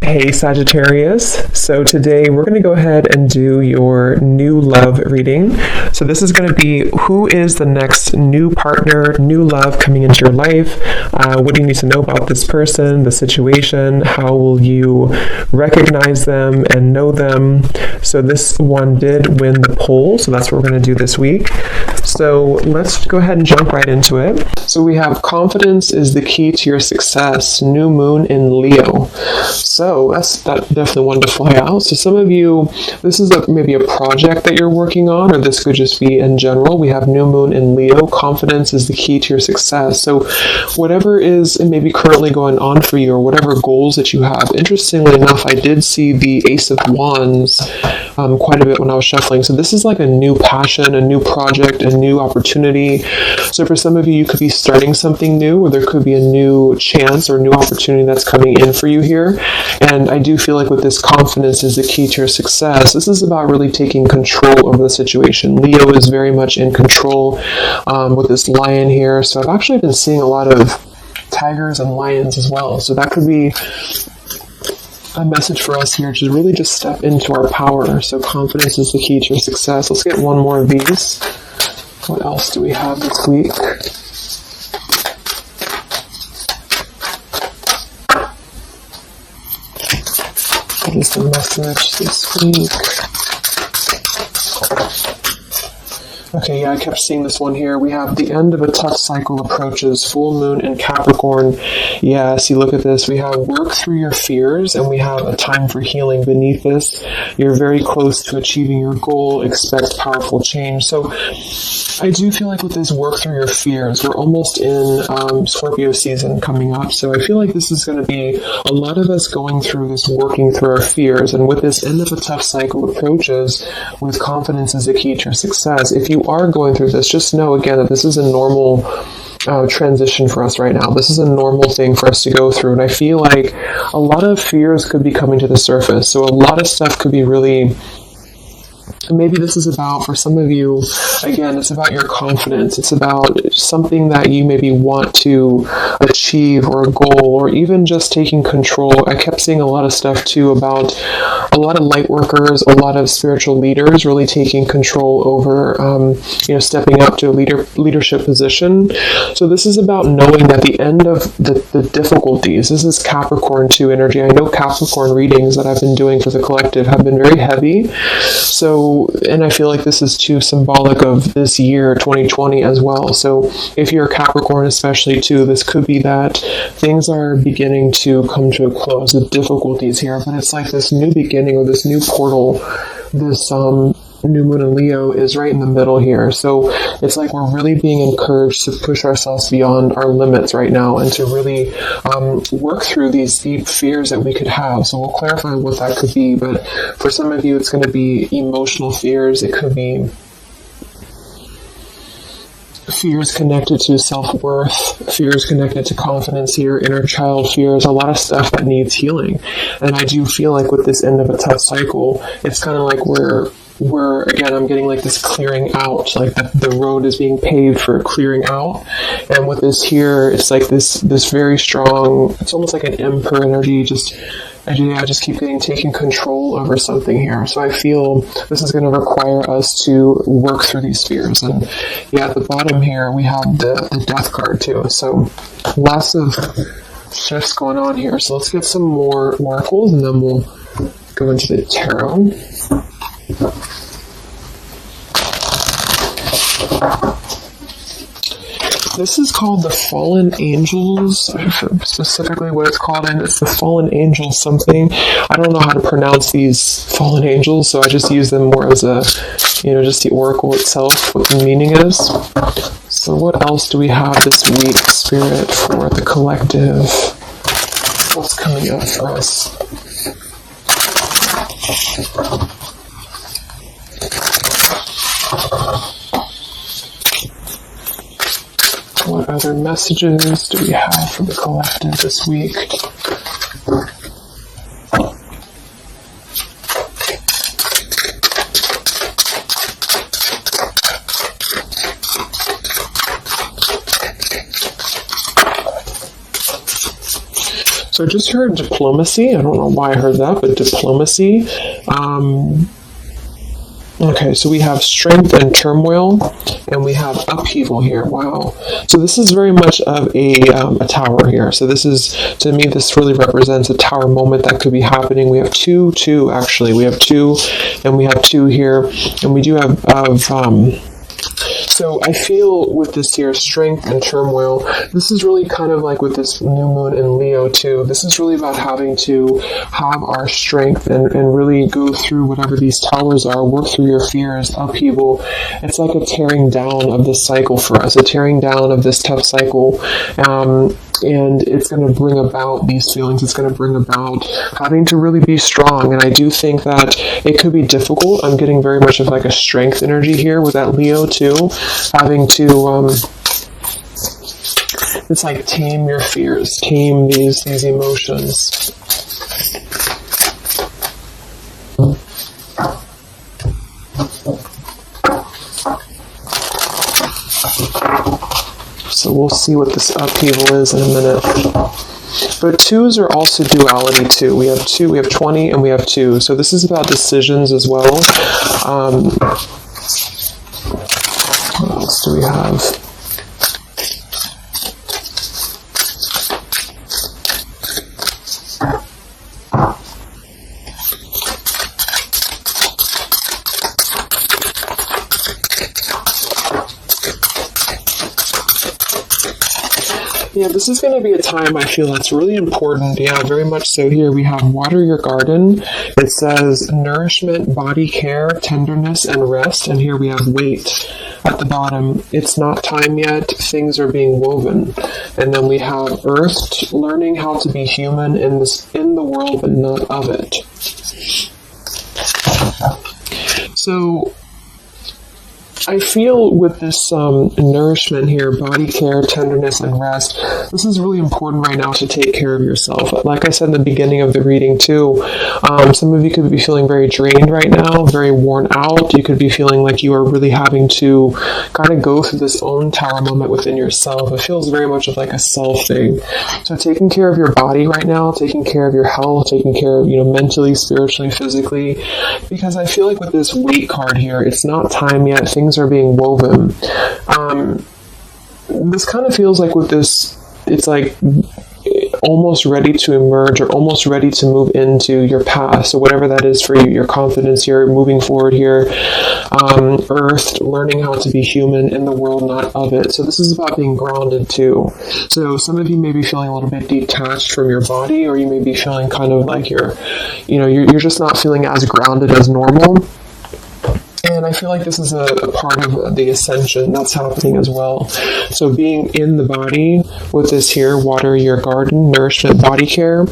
Hey Sagittarius, so today we're going to go ahead and do your new love reading. So this is going to be who is the next new partner, new love coming into your life. What do you need to know about this person, the situation? How will you recognize them and know them? So this one did win the poll, so that's what we're going to do this week. So let's go ahead and jump right into it. So we have confidence is the key to your success, new moon in Leo. So that definitely wanted to fly out. So some of you, this is maybe a project that you're working on, or this could just be in general. We have new moon in Leo. Confidence is the key to your success. So whatever is maybe currently going on for you, or whatever goals that you have. Interestingly enough, I did see the Ace of Wands quite a bit when I was shuffling. So this is like a new passion, a new project, a new opportunity. So for some of you, you could be starting something new, or there could be a new chance or new opportunity that's coming in for you here. And I do feel like with this confidence is the key to your success. This is about really taking control over the situation. Leo is very much in control with this lion here. So I've actually been seeing a lot of tigers and lions as well. So that could be a message for us here to really just step into our power. So confidence is the key to your success. Let's get one more of these. What else do we have this week? What is the message this week? Okay, yeah, I kept seeing this one here. We have the end of a tough cycle approaches, full moon in Capricorn. Yeah, see, look at this. We have work through your fears, and we have a time for healing beneath this. You're very close to achieving your goal. Expect powerful change. So I do feel like with this work through your fears, we're almost in Scorpio season coming up. So I feel like this is going to be a lot of us going through this, working through our fears. And with this end of a tough cycle approaches, with confidence is the key to your success. If you are going through this, just know again that this is a normal transition for us right now. This is a normal thing for us to go through. And I feel like a lot of fears could be coming to the surface. So a lot of stuff could be really... Maybe this is about, for some of you, again, it's about your confidence. It's about something that you maybe want to achieve, or a goal, or even just taking control. I kept seeing a lot of stuff too about a lot of light workers, a lot of spiritual leaders really taking control over, stepping up to a leadership position. So this is about knowing that the end of the difficulties, this is Capricorn 2 energy. I know Capricorn readings that I've been doing for the collective have been very heavy. So, and I feel like this is too symbolic of this year, 2020 as well. So if you're a Capricorn especially too, this could be that things are beginning to come to a close, the difficulties here, but it's like this new beginning, or this new portal, this new moon in Leo is right in the middle here. So it's like we're really being encouraged to push ourselves beyond our limits right now, and to really work through these deep fears that we could have. So we'll clarify what that could be, but for some of you it's going to be emotional fears. It could be fears connected to self-worth, fears connected to confidence here, inner child fears, a lot of stuff that needs healing. And I do feel like with this end of a tough cycle, it's kind of like we're again, I'm getting like this clearing out, like the road is being paved for clearing out. And with this here, it's like this very strong, it's almost like an emperor energy, I just keep taking control over something here. So I feel this is going to require us to work through these fears. And yeah, at the bottom here, we have the death card too. So lots of shifts going on here. So let's get some more oracles, and then we'll go into the tarot. This is called the Fallen Angels, specifically what it's called, and it's the Fallen Angel something. I don't know how to pronounce these Fallen Angels, so I just use them more as a, just the oracle itself, what the meaning is. So what else do we have this week, Spirit, for the collective? What's coming up for us? What other messages do we have for the collective this week? So I just heard diplomacy. I don't know why I heard that, but diplomacy. Okay, so we have strength and turmoil, and we have upheaval here. Wow. So this is very much of a tower here. So this is, to me, this really represents a tower moment that could be happening. We have two, actually. We have 2, and we have 2 here, and we do have so I feel with this here, strength and turmoil, this is really kind of like with this new moon in Leo too. This is really about having to have our strength and really go through whatever these towers are, work through your fears, upheaval. It's like a tearing down of this cycle for us, a tearing down of this tough cycle. And it's going to bring about these feelings. It's going to bring about having to really be strong. And I do think that it could be difficult. I'm getting very much of like a strength energy here with that Leo too. Having to, it's like tame your fears, tame these emotions. So we'll see what this upheaval is in a minute. But 2s are also duality too. We have 2, we have 20, and we have 2. So this is about decisions as well. What else do we have? Yeah, this is going to be a time I feel that's really important. Yeah, very much so. Here we have water your garden. It says nourishment, body care, tenderness, and rest. And here we have wait at the bottom. It's not time yet. Things are being woven. And then we have earth, learning how to be human in the world, but not of it. So I feel with this nourishment here, body care, tenderness, and rest, this is really important right now to take care of yourself. Like I said in the beginning of the reading too, some of you could be feeling very drained right now, very worn out. You could be feeling like you are really having to kind of go through this own tower moment within yourself. It feels very much of like a self thing. So taking care of your body right now, taking care of your health, taking care of, mentally, spiritually, physically, because I feel like with this weight card here, it's not time yet. Things are being woven. This kind of feels like with this, it's like almost ready to emerge or almost ready to move into your path. So whatever that is for you, your confidence here, moving forward here, earth, learning how to be human in the world, not of it. So this is about being grounded too. So some of you may be feeling a little bit detached from your body, or you may be feeling kind of like you're just not feeling as grounded as normal. And I feel like this is a part of the ascension that's happening as well. So being in the body with this here, water your garden, nourishment, body care,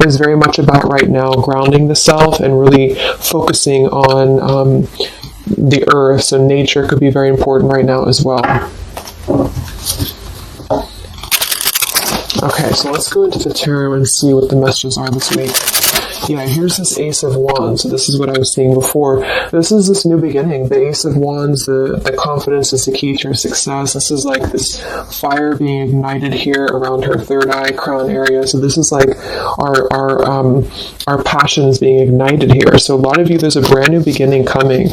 is very much about right now grounding the self and really focusing on the earth. So nature could be very important right now as well. Okay, so let's go into the tarot and see what the messages are this week. Yeah, here's this Ace of Wands. So this is what I was saying before. This is this new beginning. The Ace of Wands, the confidence is the key to your success. This is like this fire being ignited here around her third eye crown area. So this is like our passions being ignited here. So a lot of you, there's a brand new beginning coming.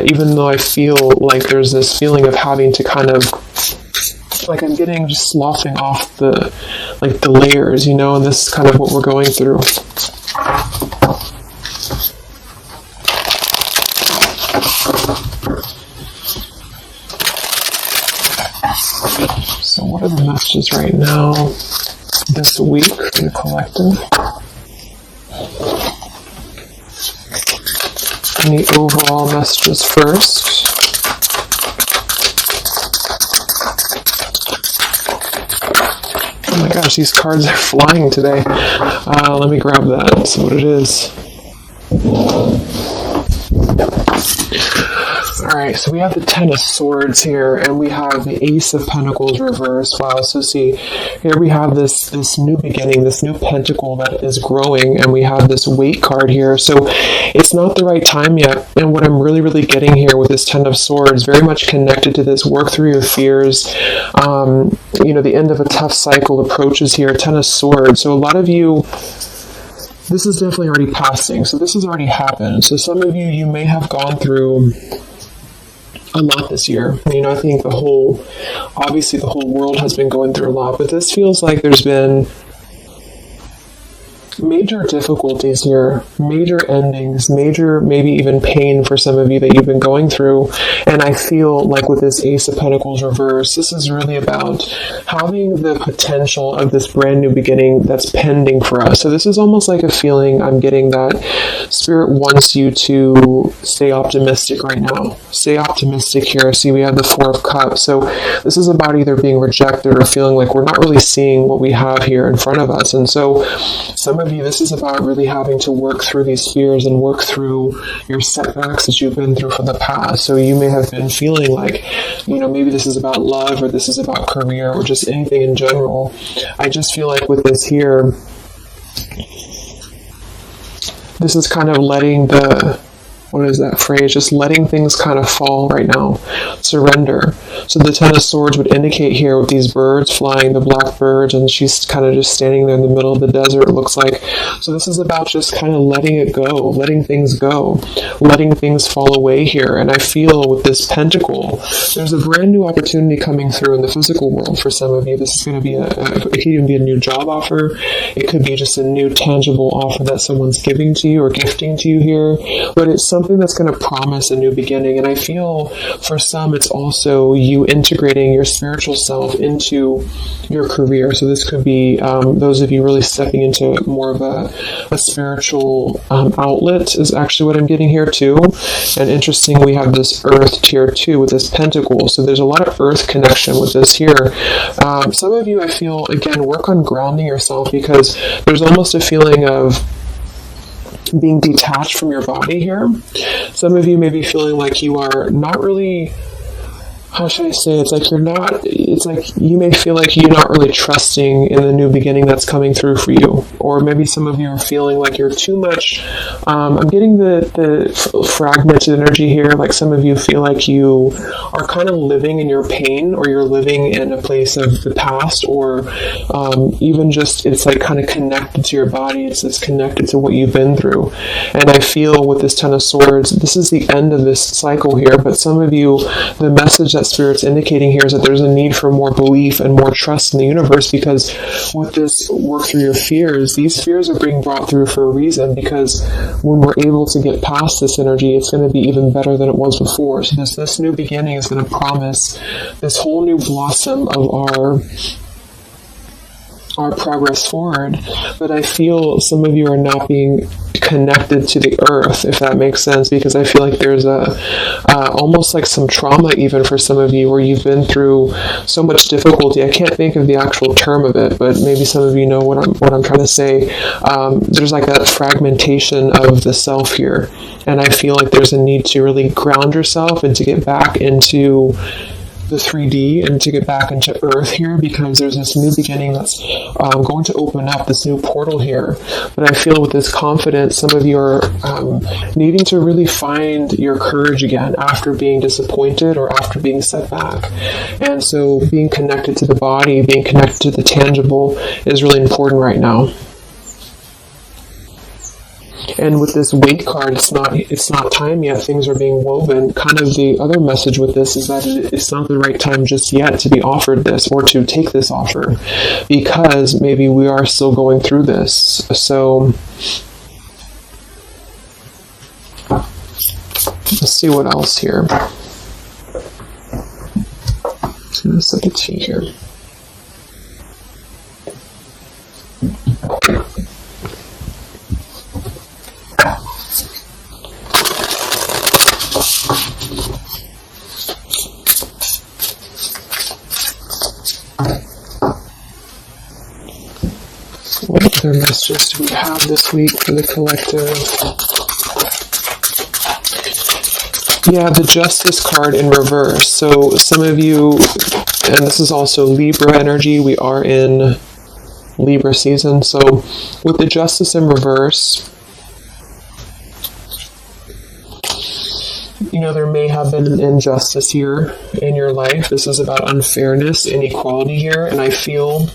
Even though I feel like there's this feeling of having to kind of, like I'm getting just sloughing off the layers, and this is kind of what we're going through. So what are the messages right now this week for the collective? Any overall messages first? Oh my gosh, these cards are flying today. Let me grab that, see what it is. Alright, so we have the Ten of Swords here, and we have the Ace of Pentacles reversed. Wow, so see, here we have this new beginning, this new pentacle that is growing, and we have this weight card here. So it's not the right time yet, and what I'm really getting here with this Ten of Swords, very much connected to this work through your fears. The end of a tough cycle approaches here, Ten of Swords. So a lot of you, this is definitely already passing, so this has already happened. So some of you may have gone through a lot this year. I think the whole world has been going through a lot, but this feels like there's been major difficulties here, major endings, major maybe even pain for some of you that you've been going through. And I feel like with this Ace of Pentacles reverse, this is really about having the potential of this brand new beginning that's pending for us. So this is almost like a feeling I'm getting that Spirit wants you to stay optimistic right now. Stay optimistic here. See, we have the Four of Cups. So this is about either being rejected or feeling like we're not really seeing what we have here in front of us. And so some of you, this is about really having to work through these fears and work through your setbacks that you've been through from the past. So you may have been feeling like, maybe this is about love, or this is about career, or just anything in general. I just feel like with this here, this is kind of letting just letting things kind of fall right now. Surrender. So the Ten of Swords would indicate here with these birds flying, the black birds, and she's kind of just standing there in the middle of the desert, it looks like. So this is about just kind of letting it go, letting things go, letting things fall away here. And I feel with this pentacle, there's a brand new opportunity coming through in the physical world for some of you. This is going to be it could even be a new job offer. It could be just a new tangible offer that someone's giving to you or gifting to you here. But it's something that's going to promise a new beginning. And I feel for some, it's also you integrating your spiritual self into your career. So this could be those of you really stepping into more of a spiritual outlet is actually what I'm getting here too. And interesting, we have this Earth tier 2 with this pentacle. So there's a lot of Earth connection with this here. Some of you, I feel, again, work on grounding yourself, because there's almost a feeling of being detached from your body here. Some of you may be feeling like you are not really, how should I say, it's like you may feel like you're not really trusting in the new beginning that's coming through for you. Or maybe some of you are feeling like you're too much, I'm getting the fragmented energy here, like some of you feel like you are kind of living in your pain, or you're living in a place of the past, or even just, it's like kind of connected to your body, it's connected to what you've been through. And I feel with this Ten of Swords, this is the end of this cycle here, but some of you, the message that Spirit's indicating here is that there's a need for more belief and more trust in the universe, because with this work through your fears, these fears are being brought through for a reason, because when we're able to get past this energy, it's going to be even better than it was before. So this new beginning is going to promise this whole new blossom of our progress forward. But I feel some of you are not being connected to the earth, if that makes sense, because I feel like there's almost like some trauma even for some of you, where you've been through so much difficulty. I can't think of the actual term of it, but maybe some of you know what I'm trying to say. There's like that fragmentation of the self here, and I feel like there's a need to really ground yourself and to get back into the 3D and to get back into Earth here, because there's this new beginning that's going to open up, this new portal here. But I feel with this confidence, some of you are needing to really find your courage again after being disappointed or after being set back. And so being connected to the body, being connected to the tangible is really important right now. And with this weight card, it's not time yet. Things are being woven. Kind of the other message with this is that it's not the right time just yet to be offered this or to take this offer, because maybe we are still going through this. So let's see what else here. I'm going to set the tea here. What other messages do we have this week for the collective? Yeah, the Justice card in reverse. So some of you, and this is also Libra energy, we are in Libra season. So with the Justice in reverse, you know, there may have been an injustice here in your life. This is about unfairness, inequality here, and I feel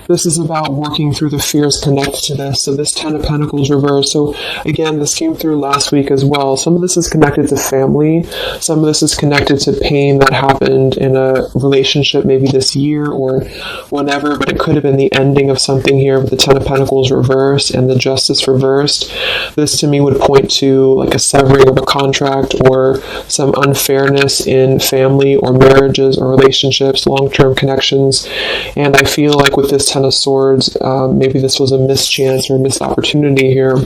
this is about working through the fears connected to this. So this 10 of Pentacles reversed. So again, this came through last week as well. Some of this is connected to family. Some of this is connected to pain that happened in a relationship maybe this year or whenever, but it could have been the ending of something here with the 10 of Pentacles reversed and the Justice reversed. This to me would point to like a severing of a contract or some unfairness in family or marriages or relationships, long-term connections. And I feel like with this 10 of Swords, maybe this was a mischance or a missed opportunity here.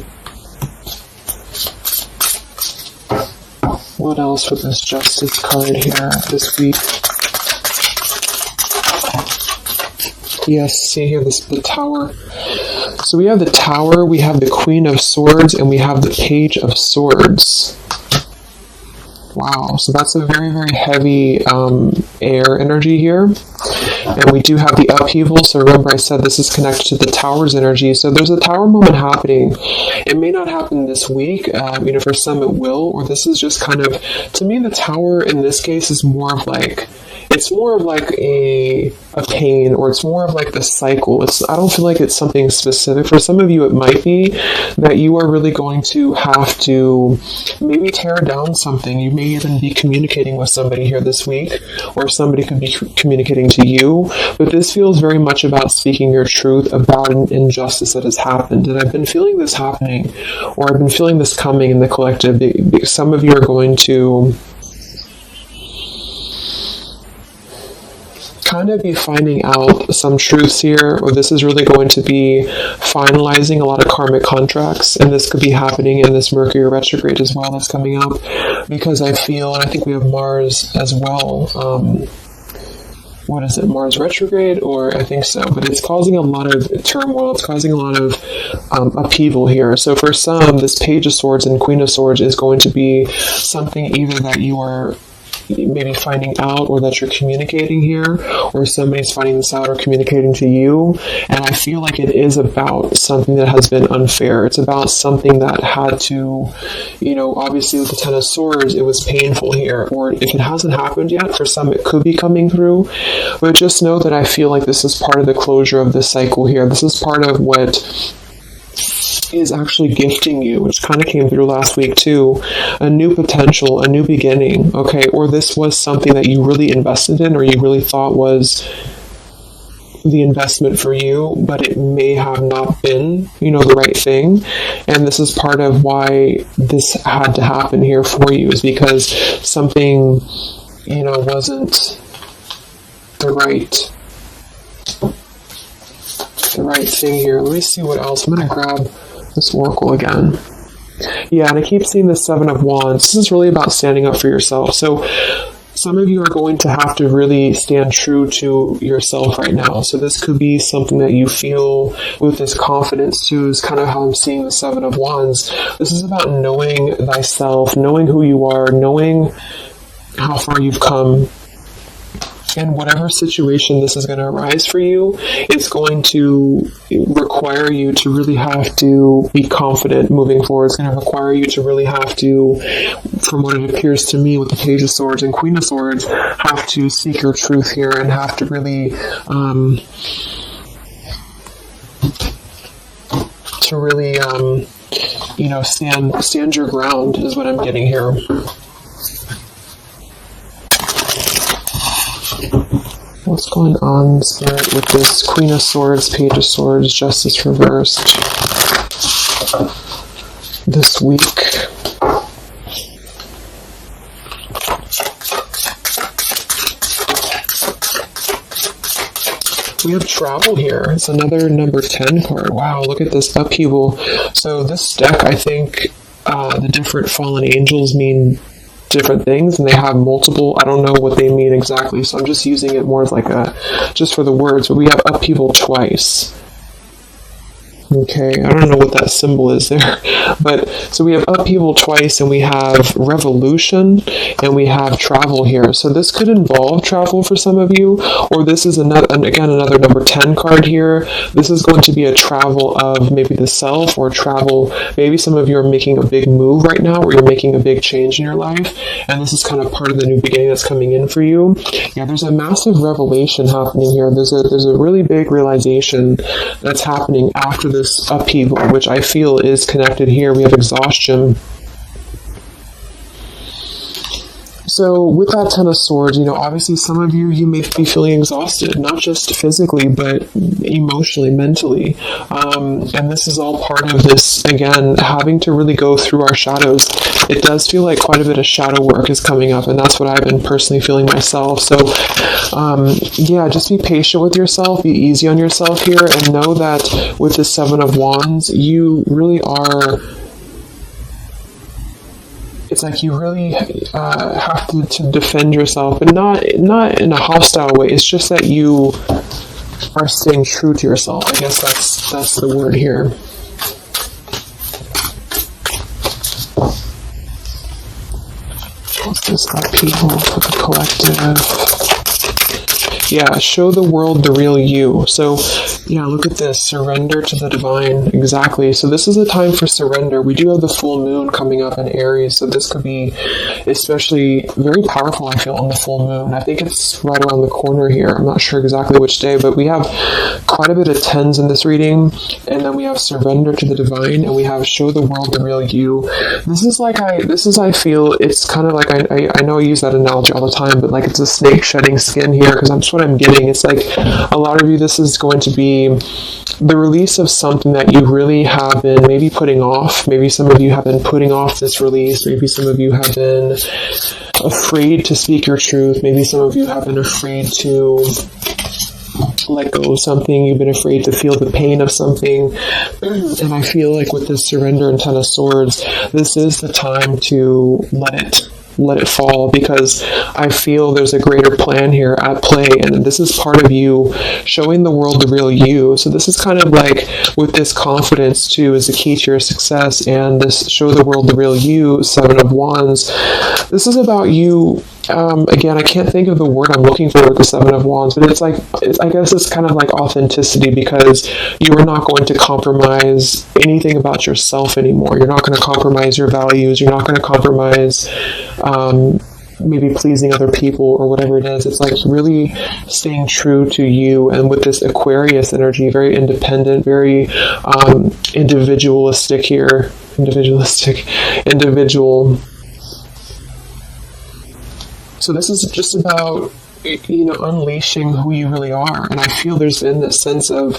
What else with this Justice card here this week? Yes, see here, the Tower. So we have the Tower, we have the Queen of Swords, and we have the Page of Swords. Wow, so that's a very, very heavy air energy here. And we do have the upheaval, so remember I said this is connected to the Tower's energy. So there's a Tower moment happening. It may not happen this week, you know, for some it will, or this is just kind of, to me the Tower in this case is more of like, it's more of like a pain, or it's more of like the cycle. I don't feel like it's something specific. For some of you, it might be that you are really going to have to maybe tear down something. You may even be communicating with somebody here this week, or somebody could be communicating to you. But this feels very much about speaking your truth about an injustice that has happened. And I've been feeling this happening, or I've been feeling this coming in the collective. Some of you are going to kind of be finding out some truths here, or this is really going to be finalizing a lot of karmic contracts, and this could be happening in this Mercury retrograde as well that's coming up, because I feel, and I think we have Mars as well, what is it, Mars retrograde, or I think so, but it's causing a lot of turmoil, it's causing a lot of upheaval here. So for some, this Page of Swords and Queen of Swords is going to be something either that you are maybe finding out, or that you're communicating here, or somebody's finding this out or communicating to you. And I feel like it is about something that has been unfair. It's about something that had to, you know, obviously with the 10 of Swords, it was painful here, or if it hasn't happened yet, for some it could be coming through. But just know that I feel like this is part of the closure of this cycle here. This is part of what is actually gifting you, which kind of came through last week too, a new potential, a new beginning, okay? Or this was something that you really invested in, or you really thought was the investment for you, but it may have not been, you know, the right thing. And this is part of why this had to happen here for you, is because something, you know, wasn't the right thing here. Let me see what else. I'm going to grab this oracle again. Yeah, and I keep seeing the 7 of Wands. This is really about standing up for yourself. So some of you are going to have to really stand true to yourself right now. So this could be something that you feel with this confidence too, is kind of how I'm seeing the 7 of Wands. This is about knowing thyself, knowing who you are, knowing how far you've come. And whatever situation this is going to arise for you, it's going to require you to really have to be confident moving forward. It's going to require you to really have to, from what it appears to me with the Page of Swords and Queen of Swords, have to seek your truth here and have to really, you know, stand your ground is what I'm getting here. What's going on, Spirit, with this Queen of Swords, Page of Swords, Justice reversed this week? We have travel here. It's another number 10 card. Wow, look at this upheaval. So this deck, I think the different fallen angels mean different things, and they have multiple, I don't know what they mean exactly, so I'm just using it more as like just for the words, but we have upheaval twice. Okay, I don't know what that symbol is there, But so we have upheaval twice, and we have revolution, and we have travel here. So this could involve travel for some of you, or this is another number 10 card here. This is going to be a travel of maybe the self, or travel, maybe some of you are making a big move right now, or you're making a big change in your life, and this is kind of part of the new beginning that's coming in for you. Yeah, there's a massive revelation happening here. There's a really big realization that's happening after this upheaval, which I feel is connected here. We have exhaustion. So with that 10 of Swords, obviously some of you may be feeling exhausted, not just physically, but emotionally, mentally. And this is all part of this, again, having to really go through our shadows. It does feel like quite a bit of shadow work is coming up, and that's what I've been personally feeling myself. So, yeah, just be patient with yourself, be easy on yourself here, and know that with the 7 of Wands, you really are... It's like you really have to defend yourself, and not in a hostile way. It's just that you are staying true to yourself. I guess that's the word here. What's this upheaval for the collective? Yeah, show the world the real you. So, yeah, look at this. Surrender to the divine. Exactly. So this is a time for surrender. We do have the full moon coming up in Aries, so this could be especially very powerful, I feel, on the full moon. I think it's right around the corner here. I'm not sure exactly which day, but we have quite a bit of 10s in this reading, and then we have surrender to the divine, and we have show the world the real you. I feel, it's kind of like, I know I use that analogy all the time, but like it's a snake shedding skin here, because that's what I'm getting. It's like a lot of you, this is going to be the release of something that you really have been maybe putting off. Maybe some of you have been putting off this release. Maybe some of you have been afraid to speak your truth. Maybe some of you have been afraid to let go of something. You've been afraid to feel the pain of something. And I feel like with this surrender and 10 of Swords, this is the time to let it fall, because I feel there's a greater plan here at play, and this is part of you showing the world the real you. So this is kind of like, with this confidence too is the key to your success, and this show the world the real you, 7 of Wands. This is about you. Again, I can't think of the word I'm looking for with the 7 of Wands, but I guess it's kind of like authenticity, because you are not going to compromise anything about yourself anymore. You're not going to compromise your values. You're not going to compromise maybe pleasing other people or whatever it is. It's like really staying true to you, and with this Aquarius energy, very independent, very individualistic here. Individual. So this is just about, unleashing who you really are. And I feel there's been this sense of,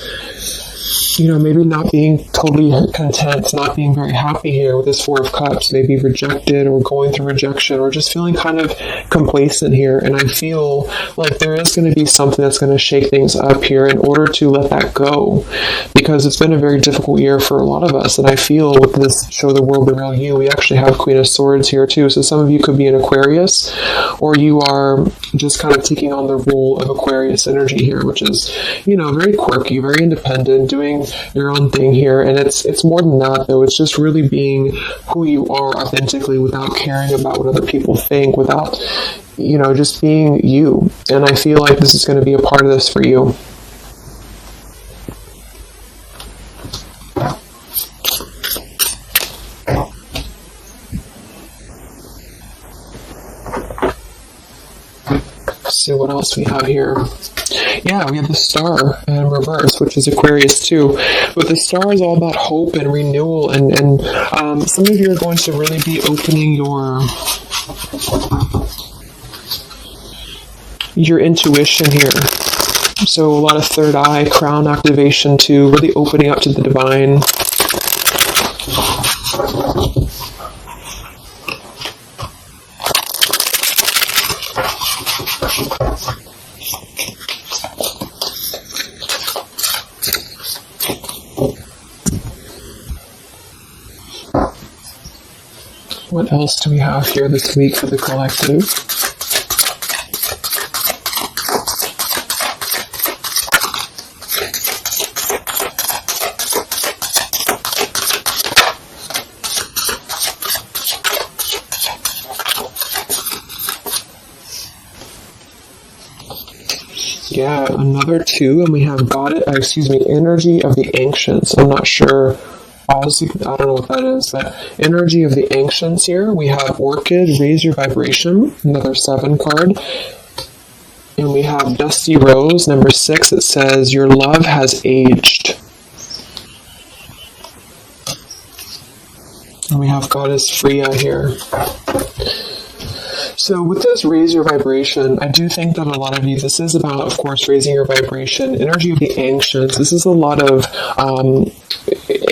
maybe not being totally content, not being very happy here with this 4 of Cups, maybe rejected or going through rejection, or just feeling kind of complacent here. And I feel like there is going to be something that's going to shake things up here in order to let that go, because it's been a very difficult year for a lot of us. And I feel with this show the world the real you, we actually have Queen of Swords here too. So some of you could be an Aquarius, or you are just kind of taking on the role of Aquarius energy here, which is, very quirky, very independent, doing your own thing here. And it's more than that, though. It's just really being who you are authentically, without caring about what other people think, without, just being you. And I feel like this is going to be a part of this for you. Let's see what else we have here. Yeah, we have the Star in reverse, which is Aquarius too. But the Star is all about hope and renewal, and some of you are going to really be opening your intuition here. So a lot of third eye, crown activation too, really opening up to the divine. What else do we have here this week for the collective? Yeah, another 2, and we have energy of the ancients. I'm not sure. Honestly, I don't know what that is, but energy of the ancients here. We have Orchid, raise your vibration, another 7 card. And we have Dusty Rose, number 6. It says, your love has aged. And we have Goddess Freya here. So with this raise your vibration, I do think that a lot of you, this is about, of course, raising your vibration, energy of the ancients. This is a lot of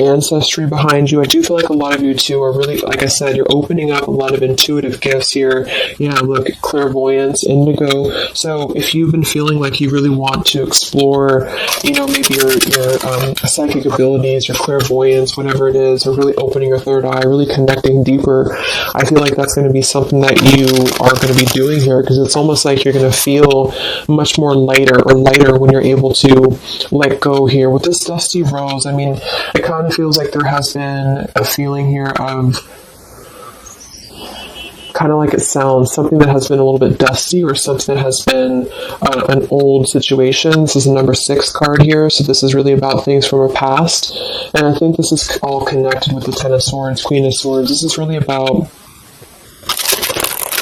ancestry behind you. I do feel like a lot of you too are really, like I said, you're opening up a lot of intuitive gifts here. Yeah, look, clairvoyance, indigo. So if you've been feeling like you really want to explore, maybe your psychic abilities, your clairvoyance, whatever it is, or really opening your third eye, really connecting deeper, I feel like that's going to be something that you are going to be doing here, because it's almost like you're going to feel much more lighter when you're able to let go here. With this Dusty Rose, I mean, it kind of feels like there has been a feeling here of, kind of like it sounds, something that has been a little bit dusty, or something that has been an old situation. This is a number 6 card here, so this is really about things from our past. And I think this is all connected with the 10 of Swords, Queen of Swords. This is really about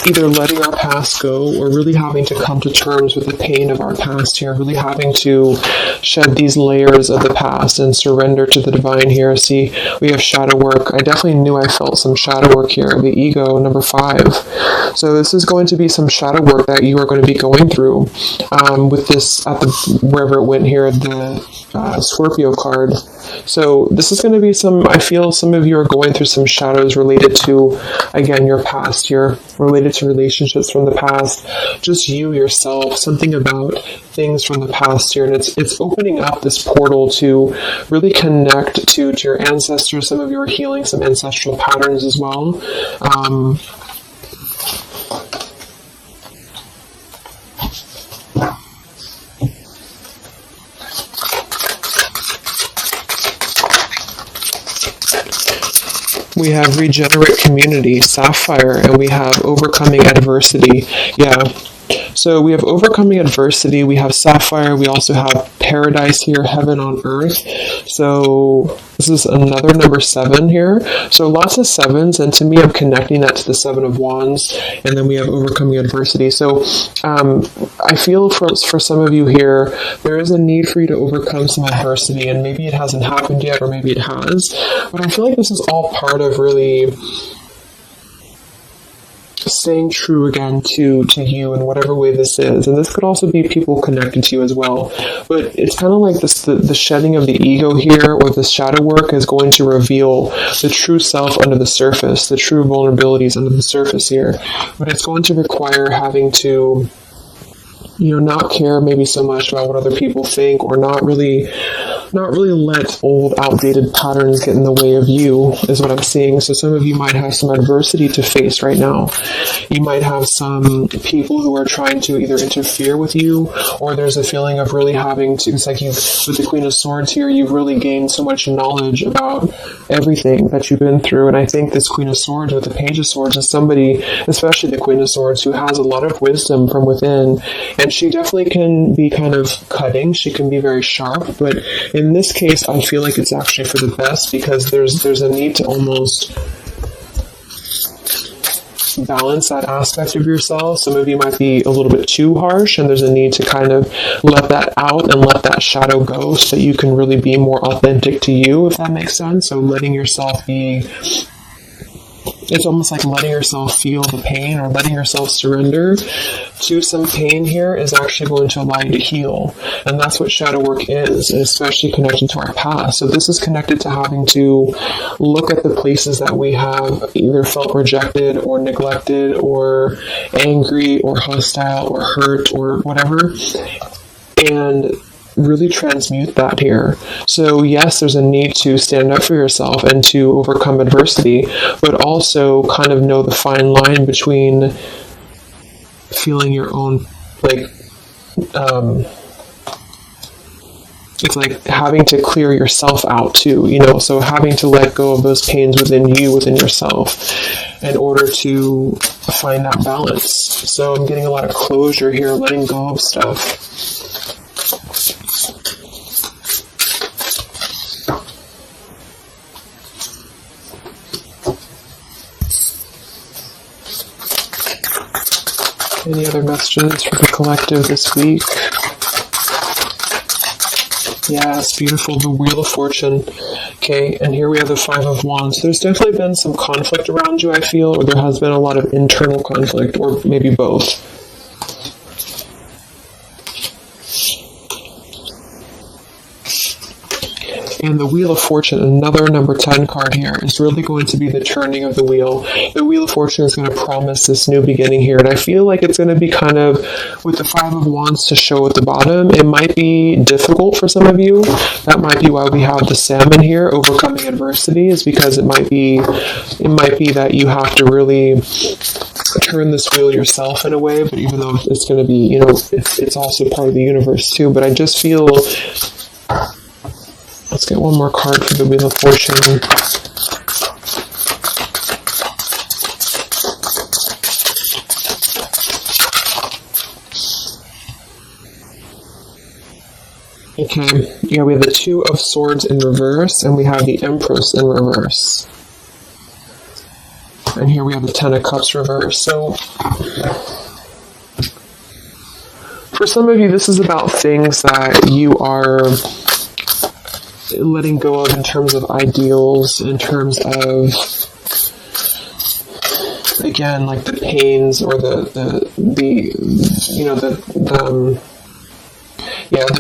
either letting our past go, or really having to come to terms with the pain of our past here, really having to shed these layers of the past and surrender to the divine here. See, we have shadow work. I definitely knew I felt some shadow work here. The ego, number 5. So this is going to be some shadow work that you are going to be going through with this, at the, wherever it went here, the Scorpio card. So this is going to be I feel some of you are going through some shadows related to, again, your past here, related to relationships from the past, just you, yourself, something about things from the past here. And it's opening up this portal to really connect to your ancestors. Some of you are healing some ancestral patterns as well. We have regenerate community, sapphire, and we have overcoming adversity. Yeah. So we have overcoming adversity, we have sapphire, we also have paradise here, heaven on earth. So this is another number 7 here. So lots of 7s, and to me I'm connecting that to the 7 of Wands, and then we have overcoming adversity. So I feel for some of you here, there is a need for you to overcome some adversity, and maybe it hasn't happened yet, or maybe it has, but I feel like this is all part of really staying true again to you in whatever way this is. And this could also be people connected to you as well. But it's kind of like this, the shedding of the ego here, or the shadow work, is going to reveal the true self under the surface, the true vulnerabilities under the surface here. But it's going to require having to, not care maybe so much about what other people think, or not really let old, outdated patterns get in the way of you, is what I'm seeing. So some of you might have some adversity to face right now. You might have some people who are trying to either interfere with you, or there's a feeling of really having to, it's like with the Queen of Swords here, you've really gained so much knowledge about everything that you've been through. And I think this Queen of Swords with the Page of Swords is somebody, especially the Queen of Swords, who has a lot of wisdom from within. And she definitely can be kind of cutting. She can be very sharp, but in this case, I feel like it's actually for the best, because there's a need to almost balance that aspect of yourself. Some of you might be a little bit too harsh, and there's a need to kind of let that out and let that shadow go, so that you can really be more authentic to you, if that makes sense. So letting yourself be, it's almost like letting yourself feel the pain, or letting yourself surrender to some pain here is actually going to allow you to heal. And that's what shadow work is, especially connected to our past. So this is connected to having to look at the places that we have either felt rejected, or neglected, or angry, or hostile, or hurt, or whatever, and really transmute that here. So yes, there's a need to stand up for yourself and to overcome adversity, but also kind of know the fine line between feeling your own, it's like having to clear yourself out too, so having to let go of those pains within you, within yourself, in order to find that balance. So I'm getting a lot of closure here, letting go of stuff. Any other messages for the collective this week? Yes, beautiful. The Wheel of Fortune. Okay, and here we have the Five of Wands. There's definitely been some conflict around you, I feel, or there has been a lot of internal conflict, or maybe both. And the Wheel of Fortune, another number 10 card here, is really going to be the turning of the wheel. The Wheel of Fortune is going to promise this new beginning here. And I feel like it's going to be kind of, with the Five of Wands to show at the bottom, it might be difficult for some of you. That might be why we have the Salmon here, overcoming adversity, is because it might be that you have to really turn this wheel yourself in a way. But even though it's going to be, it's also part of the universe too. But I just feel... Let's get one more card for the Wheel of Fortune. Okay, yeah, we have the Two of Swords in reverse, and we have the Empress in reverse. And here we have the Ten of Cups reverse. So, for some of you, this is about things that you are letting go of in terms of ideals, in terms of, again, like the pains or the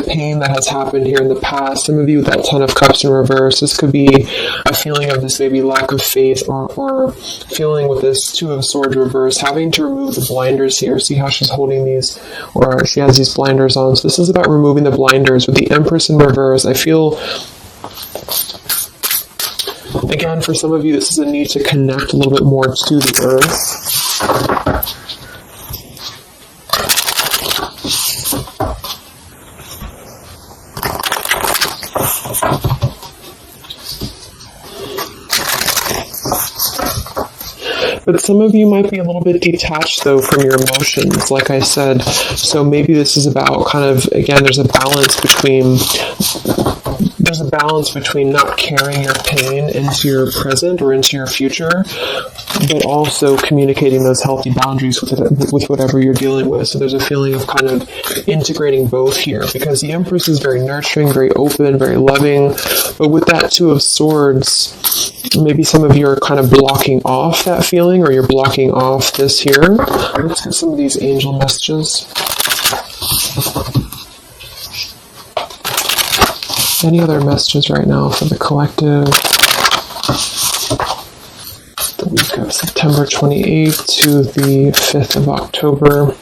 pain that has happened here in the past. Some of you with that Ten of Cups in reverse, this could be a feeling of this maybe lack of faith, or feeling with this Two of Swords reverse, having to remove the blinders here. See how she's holding these, or she has these blinders on. So this is about removing the blinders. With the Empress in reverse, I feel, again, for some of you, this is a need to connect a little bit more to the earth. But some of you might be a little bit detached, though, from your emotions, like I said. So maybe this is about kind of, again, there's a balance between not carrying your pain into your present or into your future, but also communicating those healthy boundaries with whatever you're dealing with. So there's a feeling of kind of integrating both here, because the Empress is very nurturing, very open, very loving. But with that Two of Swords, maybe some of you are kind of blocking off that feeling, or you're blocking off this here. Let's get some of these angel messages. Any other messages right now for the collective? The week of September 28th to the 5th of October.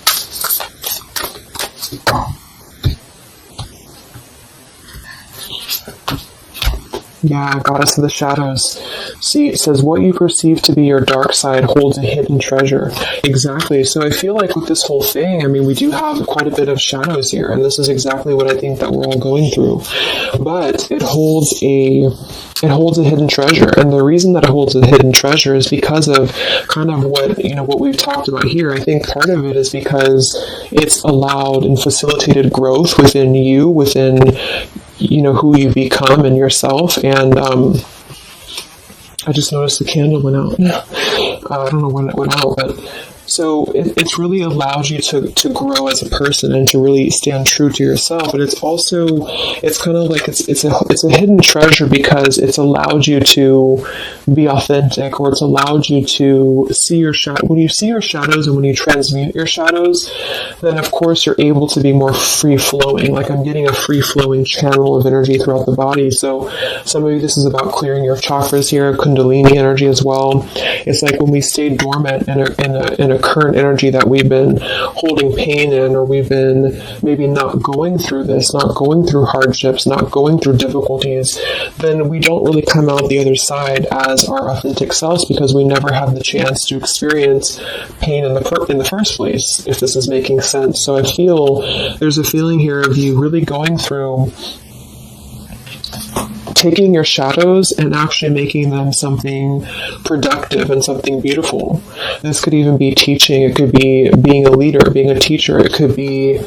Yeah, Goddess of the Shadows. See, it says, what you perceive to be your dark side holds a hidden treasure. Exactly. So I feel like with this whole thing, I mean, we do have quite a bit of shadows here, and this is exactly what I think that we're all going through. But it holds a hidden treasure, and the reason that it holds a hidden treasure is because of kind of what we've talked about here. I think part of it is because it's allowed and facilitated growth within you, within who you become and yourself. And I just noticed the candle went out. I don't know when it went out, but so it's really allows you to grow as a person and to really stand true to yourself. But it's kind of like it's a hidden treasure because it's allowed you to be authentic, or it's allowed you to see your shadow. When you see your shadows and when you transmute your shadows, then of course you're able to be more free flowing. Like I'm getting a free flowing channel of energy throughout the body. So some of you, this is about clearing your chakras here, Kundalini energy as well. It's like when we stay dormant in a current energy that we've been holding pain in, or we've been maybe not going through this, not going through hardships, not going through difficulties, then we don't really come out the other side as our authentic selves, because we never have the chance to experience pain in the first place, if this is making sense. So I feel there's a feeling here of you really going through taking your shadows and actually making them something productive and something beautiful. This could even be teaching. It could be being a leader, being a teacher. It could be,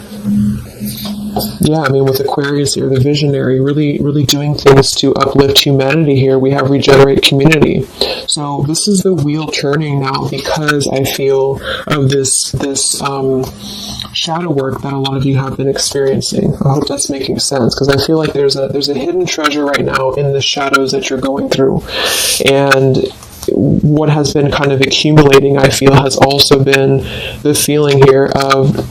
with Aquarius here, the visionary, really, really doing things to uplift humanity here. We have regenerate community. So this is the wheel turning now, because I feel of this shadow work that a lot of you have been experiencing. I hope that's making sense, because I feel like there's a hidden treasure right now in the shadows that you're going through. And what has been kind of accumulating, I feel, has also been the feeling here of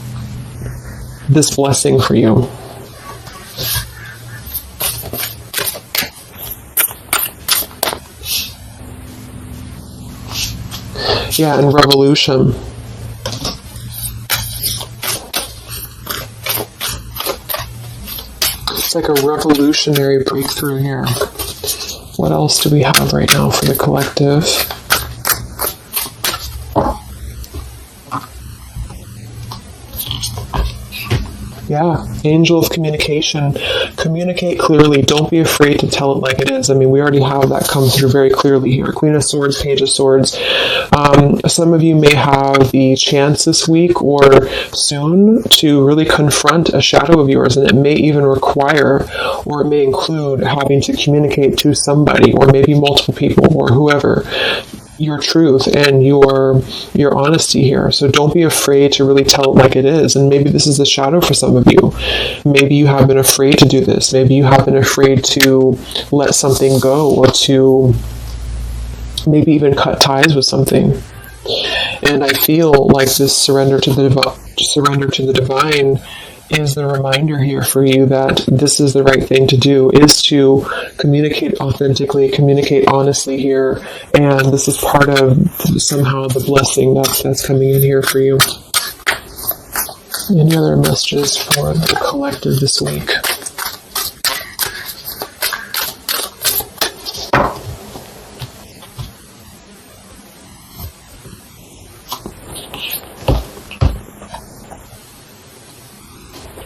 this blessing for you. Yeah, and revolution. It's like a revolutionary breakthrough here. What else do we have right now for the collective? Yeah, angel of communication. Communicate clearly. Don't be afraid to tell it like it is. I mean, we already have that come through very clearly here. Queen of Swords, Page of Swords. Some of you may have the chance this week or soon to really confront a shadow of yours, and it may even require, or it may include, having to communicate to somebody, or maybe multiple people, or whoever, your truth and your honesty here. So don't be afraid to really tell it like it is. And maybe this is a shadow for some of you. Maybe you have been afraid to do this. Maybe you have been afraid to let something go, or to maybe even cut ties with something. And I feel like this surrender to the divine is the reminder here for you that this is the right thing to do, is to communicate authentically, communicate honestly here, and this is part of somehow the blessing that's coming in here for you. Any other messages for the collective this week?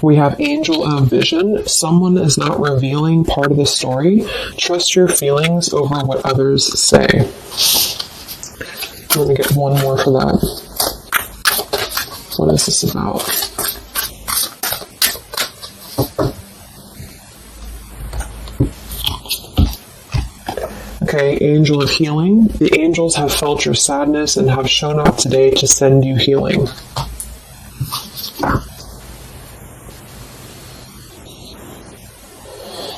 We have Angel of Vision. Someone is not revealing part of the story. Trust your feelings over what others say. Let me get one more for that. What is this about? Okay, Angel of Healing. The angels have felt your sadness and have shown up today to send you healing.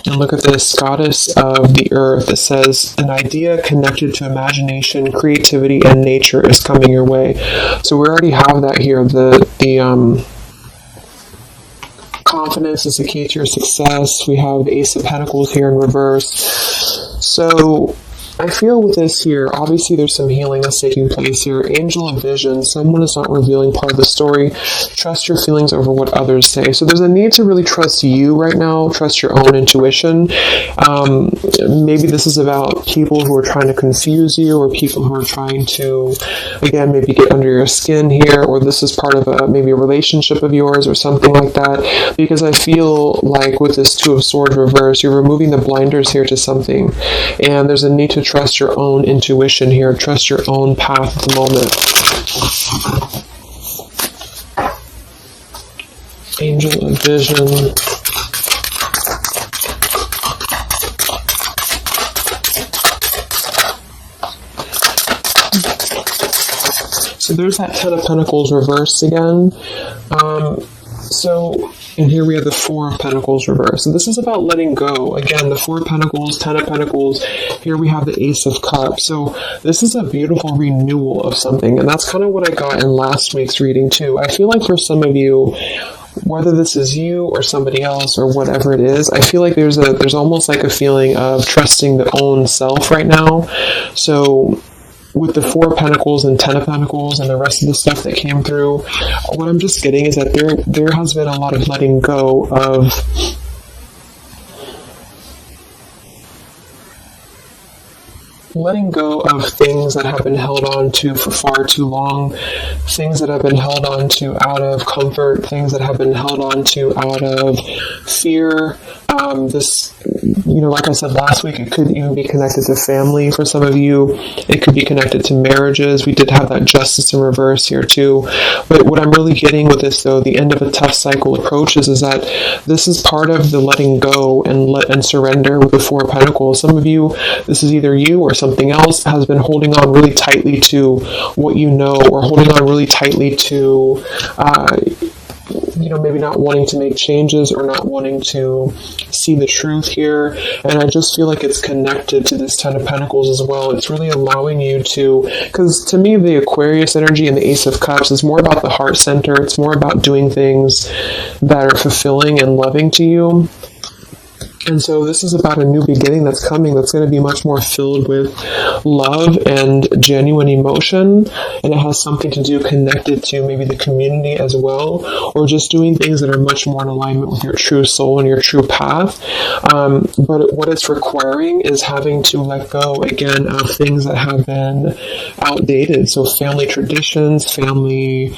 And look at this, Goddess of the Earth. It says, an idea connected to imagination, creativity, and nature is coming your way. So we already have that here. The confidence is the key to your success. We have the Ace of Pentacles here in reverse. So I feel with this here, obviously there's some healing that's taking place here. Angel of Vision, someone is not revealing part of the story. Trust your feelings over what others say. So there's a need to really trust you right now, trust your own intuition. Maybe this is about people who are trying to confuse you, or people who are trying to, again, maybe get under your skin here, or this is part of maybe a relationship of yours or something like that. Because I feel like with this Two of Swords reverse, you're removing the blinders here to something. And there's a need to trust your own intuition here. Trust your own path at the moment. Angel of Vision. So there's that Ten of Pentacles reversed again. And here we have the Four of Pentacles reversed. So this is about letting go. Again, the Four of Pentacles, Ten of Pentacles. Here we have the Ace of Cups. So this is a beautiful renewal of something. And that's kind of what I got in last week's reading too. I feel like for some of you, whether this is you or somebody else or whatever it is, I feel like there's almost like a feeling of trusting the own self right now. So with the Four of Pentacles and Ten of Pentacles and the rest of the stuff that came through, what I'm just getting is that there has been a lot of letting go of things that have been held on to for far too long, things that have been held on to out of comfort, things that have been held on to out of fear, this like I said last week, it could even be connected to family for some of you. It could be connected to marriages. We did have that justice in reverse here too. But what I'm really getting with this, though, the end of a tough cycle approaches, is that this is part of the letting go and surrender with the Four of Pentacles. Some of you, this is either you or something else, has been holding on really tightly to what you know, or holding on really tightly to maybe not wanting to make changes or not wanting to see the truth here. And I just feel like it's connected to this Ten of Pentacles as well. It's really allowing you to, because to me, the Aquarius energy and the Ace of Cups is more about the heart center. It's more about doing things that are fulfilling and loving to you. And so this is about a new beginning that's coming, that's going to be much more filled with love and genuine emotion. And it has something to do connected to maybe the community as well, or just doing things that are much more in alignment with your true soul and your true path. But what it's requiring is having to let go, again, of things that have been outdated. So family traditions, family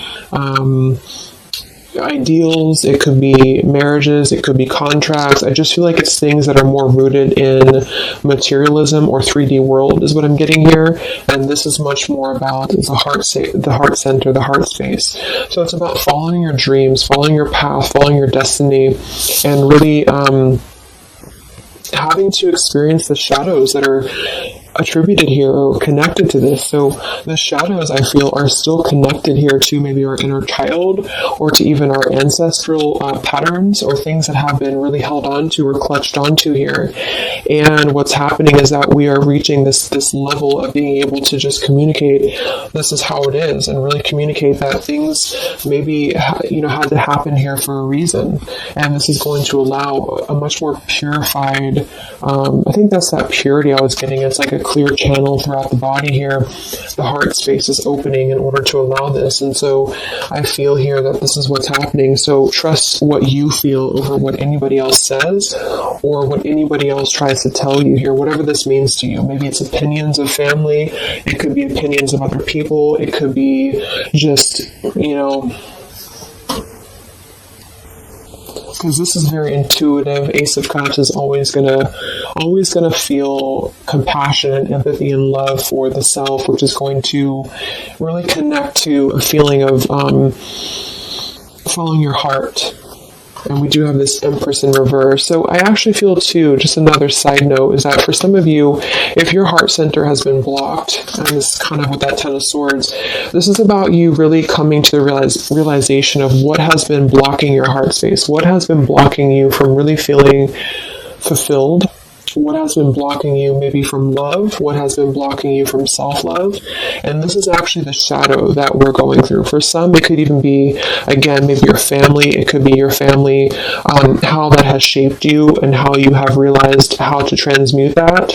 ideals, it could be marriages, it could be contracts. I just feel like it's things that are more rooted in materialism or 3D world is what I'm getting here. And this is much more about the heart center, the heart space. So it's about following your dreams, following your path, following your destiny, and really having to experience the shadows that are attributed here or connected to this. So the shadows, I feel, are still connected here to maybe our inner child, or to even our ancestral patterns, or things that have been really held on to or clutched onto here. And what's happening is that we are reaching this level of being able to just communicate, this is how it is, and really communicate that things maybe had to happen here for a reason. And this is going to allow a much more purified, I think that's that purity I was getting. It's like a clear channel throughout the body here. The heart space is opening in order to allow this. And so I feel here that this is what's happening. So trust what you feel over what anybody else says or what anybody else tries to tell you here, whatever this means to you. Maybe it's opinions of family, it could be opinions of other people, it could be just, because this is very intuitive. Ace of Cups is always gonna feel compassion and empathy and love for the self, which is going to really connect to a feeling of following your heart. And we do have this Empress in reverse. So I actually feel too, just another side note, is that for some of you, if your heart center has been blocked, and this is kind of with that Ten of Swords, this is about you really coming to the realization of what has been blocking your heart space, what has been blocking you from really feeling fulfilled, what has been blocking you maybe from love, what has been blocking you from self-love. And this is actually the shadow that we're going through. For some, it could even be, again, maybe your family, it could be your family, how that has shaped you and how you have realized how to transmute that.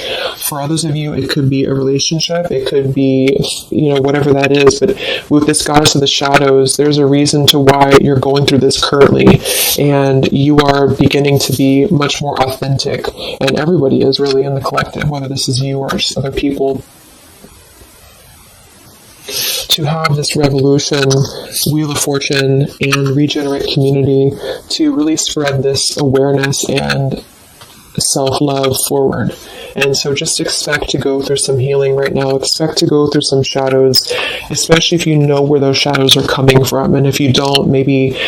For others of you, it could be a relationship, it could be, whatever that is. But with this Goddess of the Shadows, there's a reason to why you're going through this currently, and you are beginning to be much more authentic, and everybody is really in the collective, whether this is you or just other people, to have this revolution, Wheel of Fortune, and regenerate community to really spread this awareness and self-love forward. And so just expect to go through some healing right now. Expect to go through some shadows, especially if you know where those shadows are coming from. And if you don't, maybe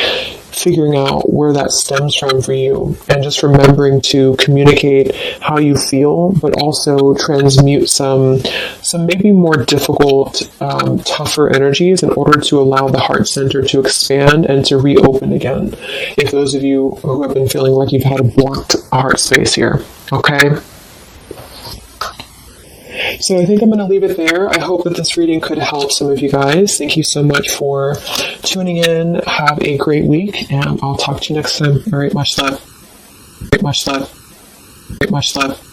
figuring out where that stems from for you, and just remembering to communicate how you feel, but also transmute some maybe more difficult, tougher energies in order to allow the heart center to expand and to reopen again. If those of you who have been feeling like you've had a blocked heart space here, okay? So I think I'm going to leave it there. I hope that this reading could help some of you guys. Thank you so much for tuning in. Have a great week, and I'll talk to you next time. All right, much love. Much love. Much love.